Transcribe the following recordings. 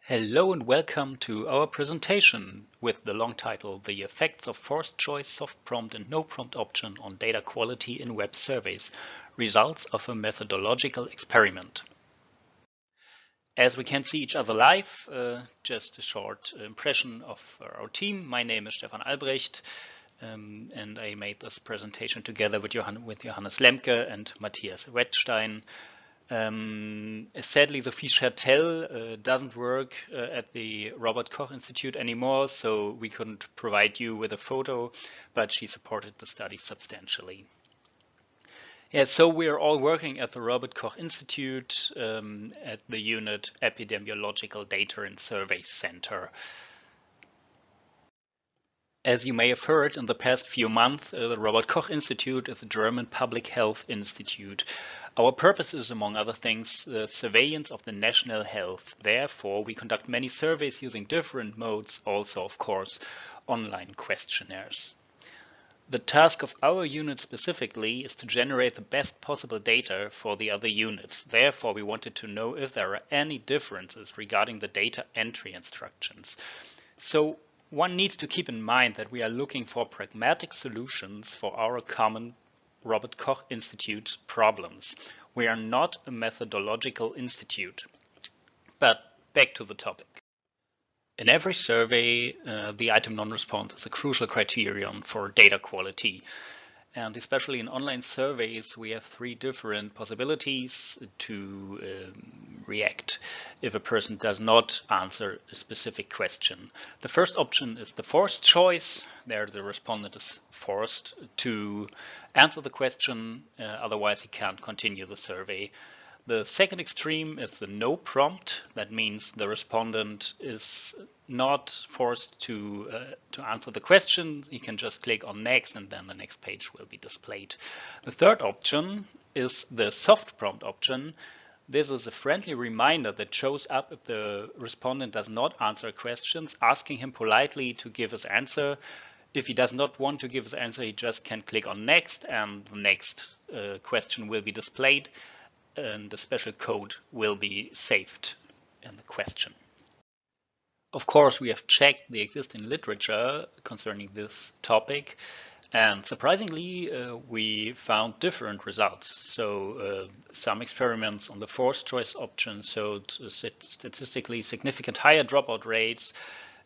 Hello and welcome to our presentation with the long title, The Effects of Forced Choice, Soft Prompt and No Prompt Option on Data Quality in Web Surveys, Results of a Methodological Experiment. As we can see each other live, just a short impression of our team. My name is Stefan Albrecht, and I made this presentation together with Johannes Lemcke and Matthias Wettstein. Sadly, the Fiche-Hertel doesn't work at the Robert Koch Institute anymore, so we couldn't provide you with a photo, but she supported the study substantially. Yeah, so we are all working at the Robert Koch Institute at the unit Epidemiological Data and Survey Center. As you may have heard, in the past few months, the Robert Koch Institute is a German public health institute. Our purpose is, among other things, the surveillance of the national health. Therefore, we conduct many surveys using different modes, also, of course, online questionnaires. The task of our unit specifically is to generate the best possible data for the other units. Therefore, we wanted to know if there are any differences regarding the data entry instructions. So, one needs to keep in mind that we are looking for pragmatic solutions for our common Robert Koch Institute problems. We are not a methodological institute. But back to the topic. In every survey, the item non-response is a crucial criterion for data quality. And especially in online surveys, we have three different possibilities to react if a person does not answer a specific question. The first option is the forced choice. There the respondent is forced to answer the question, otherwise he can't continue the survey. The second extreme is the no prompt. That means the respondent is not forced to answer the question. He can just click on next and then the next page will be displayed. The third option is the soft prompt option. This is a friendly reminder that shows up if the respondent does not answer questions, asking him politely to give his answer. If he does not want to give his answer, he just can click on next and the next question will be displayed. And the special code will be saved in the question. Of course, we have checked the existing literature concerning this topic, and surprisingly, we found different results. So some experiments on the forced choice option showed statistically significant higher dropout rates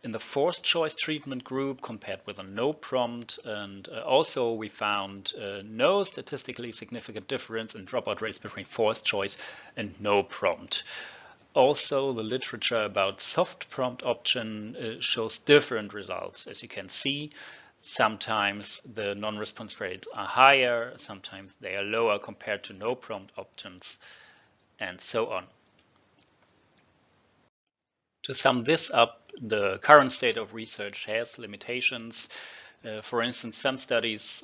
in the forced choice treatment group compared with a no prompt, and also we found no statistically significant difference in dropout rates between forced choice and no prompt. Also, the literature about soft prompt option shows different results. As you can see, sometimes the non-response rates are higher, sometimes they are lower compared to no prompt options, and so on. To sum this up, the current state of research has limitations. For instance, some studies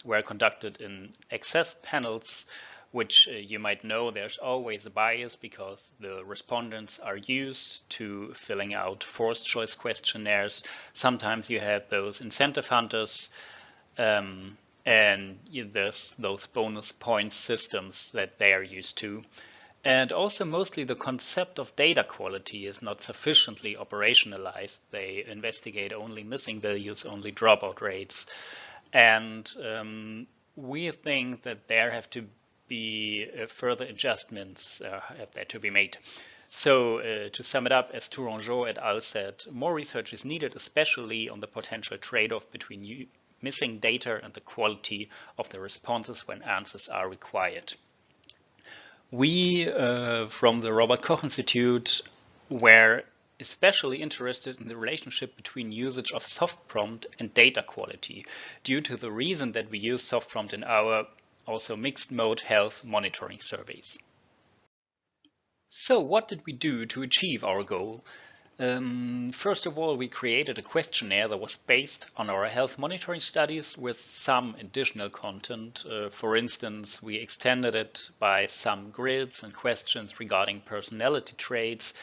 were conducted in access panels, which you might know there's always a bias because the respondents are used to filling out forced choice questionnaires. Sometimes you have those incentive hunters and there's those bonus point systems that they are used to. And also mostly the concept of data quality is not sufficiently operationalized. They investigate only missing values, only dropout rates. And we think that there have to be further adjustments have there to be made. So to sum it up, as Tourangeau et al. Said, more research is needed, especially on the potential trade-off between missing data and the quality of the responses when answers are required. We, from the Robert Koch Institute, were especially interested in the relationship between usage of soft prompt and data quality, due to the reason that we use soft prompt in our also mixed mode health monitoring surveys. So what did we do to achieve our goal? First of all, we created a questionnaire that was based on our health monitoring studies with some additional content. For instance, we extended it by some grids and questions regarding personality traits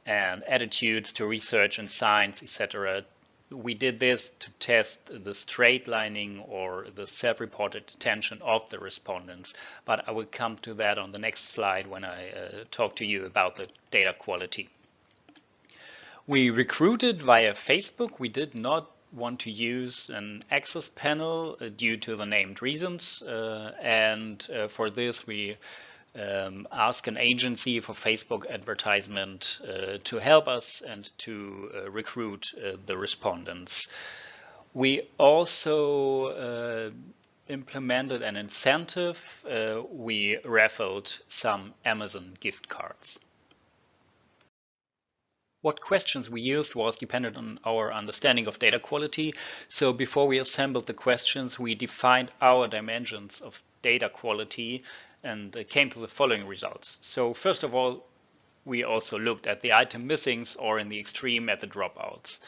and attitudes to research and science, etc. We did this to test the straightlining or the self-reported attention of the respondents, but I will come to that on the next slide when I talk to you about the data quality. We recruited via Facebook. We did not want to use an access panel due to the named reasons. For this, we ask an agency for Facebook advertisement to help us and to recruit the respondents. We also implemented an incentive. We raffled some Amazon gift cards. What questions we used was dependent on our understanding of data quality. So before we assembled the questions, we defined our dimensions of data quality and came to the following results. So first of all, we also looked at the item missings, or in the extreme at the dropouts.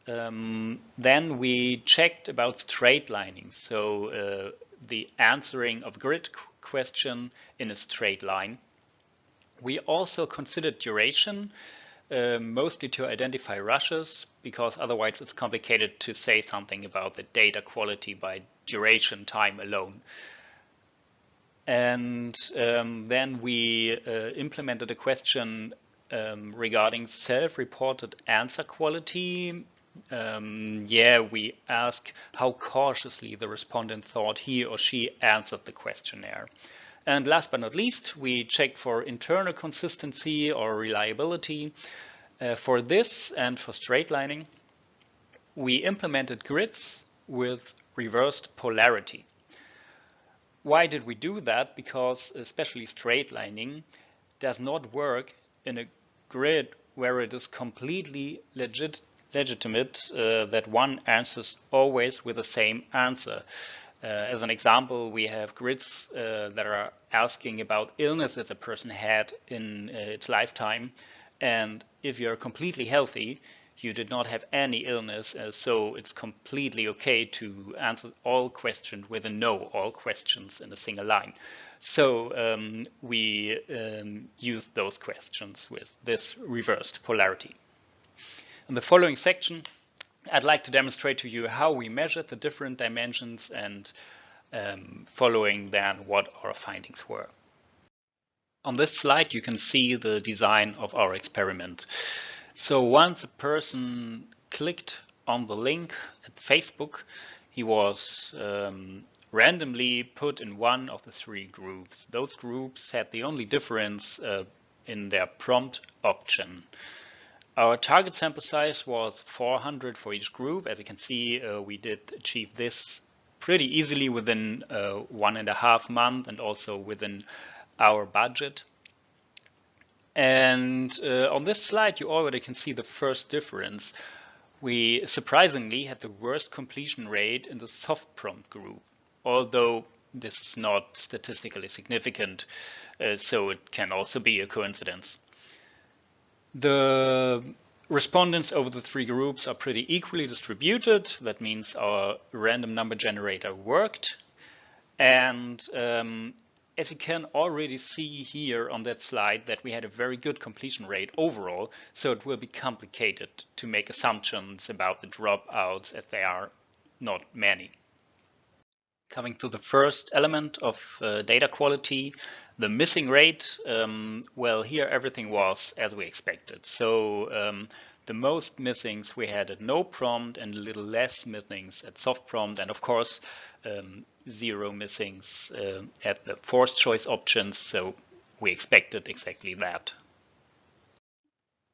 Then we checked about straightlining, so the answering of grid question in a straight line. We also considered duration, mostly to identify rushes, because otherwise it's complicated to say something about the data quality by duration time alone. And then we implemented a question regarding self-reported answer quality. We ask how cautiously the respondent thought he or she answered the questionnaire. And last but not least, we checked for internal consistency or reliability. For this and for straightlining, we implemented grids with reversed polarity. Why did we do that? Because especially straightlining does not work in a grid where it is completely legitimate that one answers always with the same answer. As an example, we have grids that are asking about illnesses a person had in its lifetime. And if you're completely healthy, you did not have any illness, so it's completely okay to answer all questions with a no, all questions in a single line. So we used those questions with this reversed polarity. In the following section, I'd like to demonstrate to you how we measured the different dimensions and following then what our findings were. On this slide, you can see the design of our experiment. So once a person clicked on the link at Facebook, he was randomly put in one of the three groups. Those groups had the only difference in their prompt option. Our target sample size was 400 for each group. As you can see, we did achieve this pretty easily within 1.5 months and also within our budget. And on this slide, you already can see the first difference. We surprisingly had the worst completion rate in the soft prompt group, although this is not statistically significant, so it can also be a coincidence. The respondents over the three groups are pretty equally distributed. That means our random number generator worked. And as you can already see here on that slide, that we had a very good completion rate overall, so it will be complicated to make assumptions about the dropouts as there are not many. Coming to the first element of data quality, the missing rate, well, here everything was as we expected. So the most missings we had at no prompt and a little less missings at soft prompt, and of course 0 missings at the forced choice options, so we expected exactly that.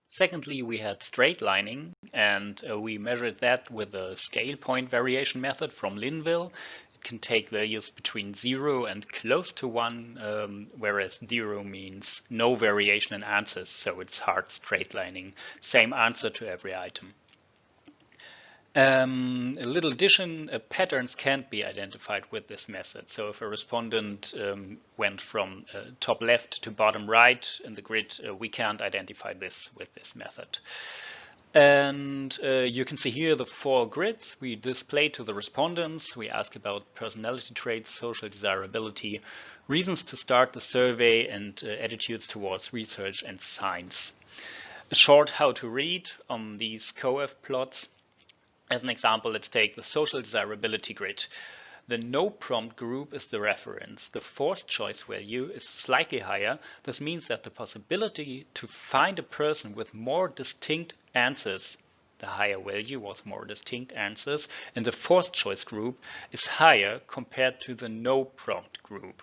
Secondly, we had straightlining, and we measured that with the scale point variation method from Linville. It can take values between 0 and close to 1, whereas 0 means no variation in answers, so it's hard straightlining, same answer to every item. A little addition, patterns can't be identified with this method. So if a respondent went from top left to bottom right in the grid, we can't identify this with this method. And you can see here the 4 grids we display to the respondents. We ask about personality traits, social desirability, reasons to start the survey, and attitudes towards research and science. A short how to read on these COEF plots. As an example, let's take the social desirability grid. The no prompt group is the reference. The forced choice value is slightly higher. This means that the possibility to find a person with more distinct answers, the higher value was more distinct answers, in the forced choice group is higher compared to the no prompt group.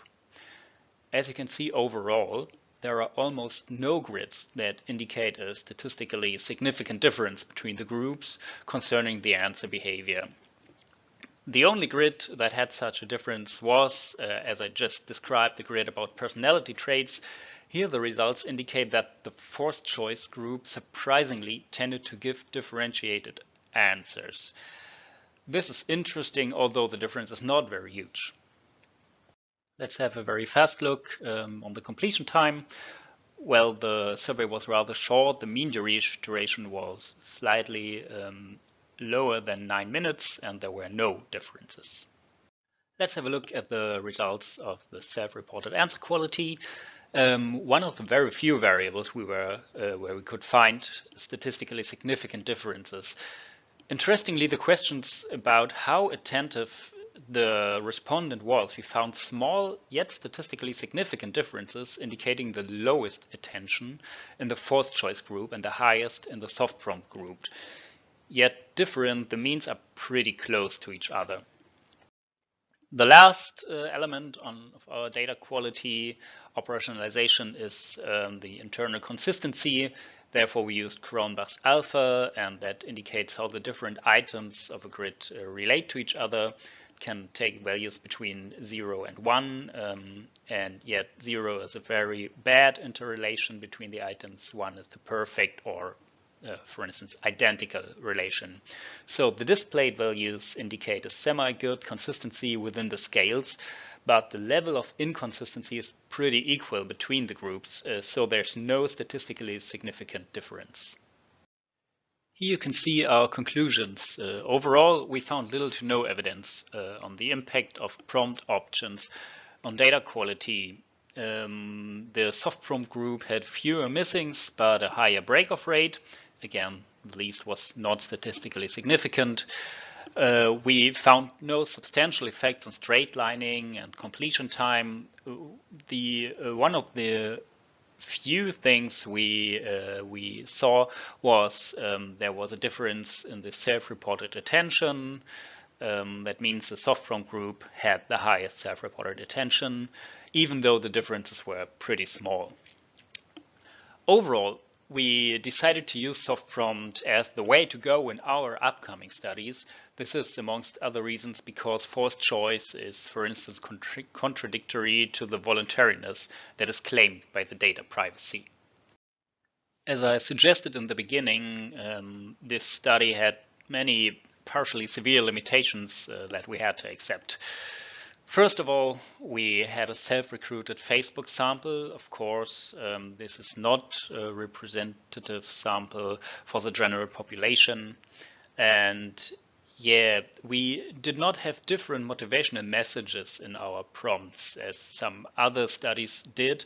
As you can see overall, there are almost no grids that indicate a statistically significant difference between the groups concerning the answer behavior. The only grid that had such a difference was, as I just described, the grid about personality traits. Here the results indicate that the forced choice group surprisingly tended to give differentiated answers. This is interesting, although the difference is not very huge. Let's have a very fast look on the completion time. Well, the survey was rather short. The mean duration was slightly lower than 9 minutes, and there were no differences. Let's have a look at the results of the self-reported answer quality. One of the very few variables where we could find statistically significant differences. Interestingly, the questions about how attentive the respondent was, we found small yet statistically significant differences, indicating the lowest attention in the forced choice group and the highest in the soft prompt group. Yet different, the means are pretty close to each other. The last element of our data quality operationalization is the internal consistency. Therefore, we used Cronbach's alpha, and that indicates how the different items of a grid relate to each other. Can take values between 0 and 1, and yet 0 is a very bad interrelation between the items. 1 is the perfect or for instance, identical relation. So the displayed values indicate a semi-good consistency within the scales, but the level of inconsistency is pretty equal between the groups, so there's no statistically significant difference. Here you can see our conclusions. Overall, we found little to no evidence on the impact of prompt options on data quality. The soft prompt group had fewer missings, but a higher break-off rate. Again, the least was not statistically significant. We found no substantial effects on straightlining and completion time. One of the few things we saw was there was a difference in the self-reported attention. That means the soft prompt group had the highest self-reported attention, even though the differences were pretty small. Overall, we decided to use soft prompt as the way to go in our upcoming studies. This is, amongst other reasons, because forced choice is, for instance, contradictory to the voluntariness that is claimed by the data privacy. As I suggested in the beginning, this study had many partially severe limitations that we had to accept. First of all, we had a self-recruited Facebook sample. Of course, this is not a representative sample for the general population. And yeah, we did not have different motivational messages in our prompts as some other studies did.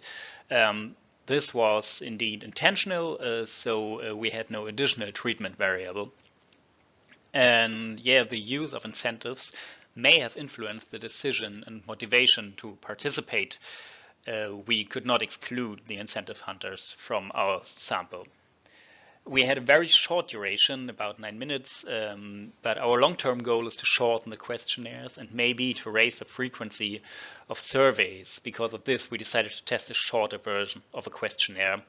This was indeed intentional, so we had no additional treatment variable. And yeah, the use of incentives may have influenced the decision and motivation to participate. We could not exclude the incentive hunters from our sample. We had a very short duration, about 9 minutes, but our long-term goal is to shorten the questionnaires and maybe to raise the frequency of surveys. Because of this, we decided to test a shorter version of a questionnaire,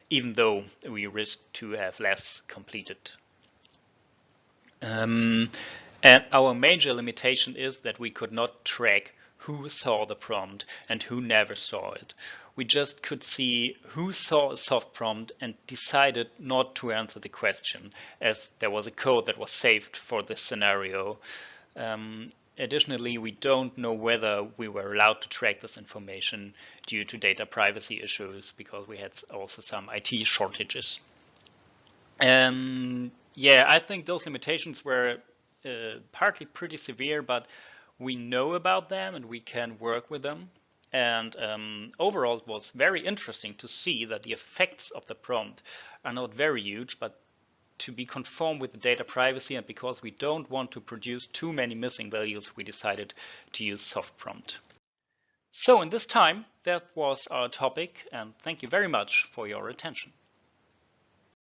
even though we risk to have less completed. And our major limitation is that we could not track who saw the prompt and who never saw it. We just could see who saw a soft prompt and decided not to answer the question, as there was a code that was saved for this scenario. Additionally, we don't know whether we were allowed to track this information due to data privacy issues, because we had also some IT shortages. Yeah, I think those limitations were partly pretty severe, but we know about them and we can work with them. And overall, it was very interesting to see that the effects of the prompt are not very huge, but to be conform with the data privacy and because we don't want to produce too many missing values, we decided to use soft prompt. So in this time, that was our topic, and thank you very much for your attention.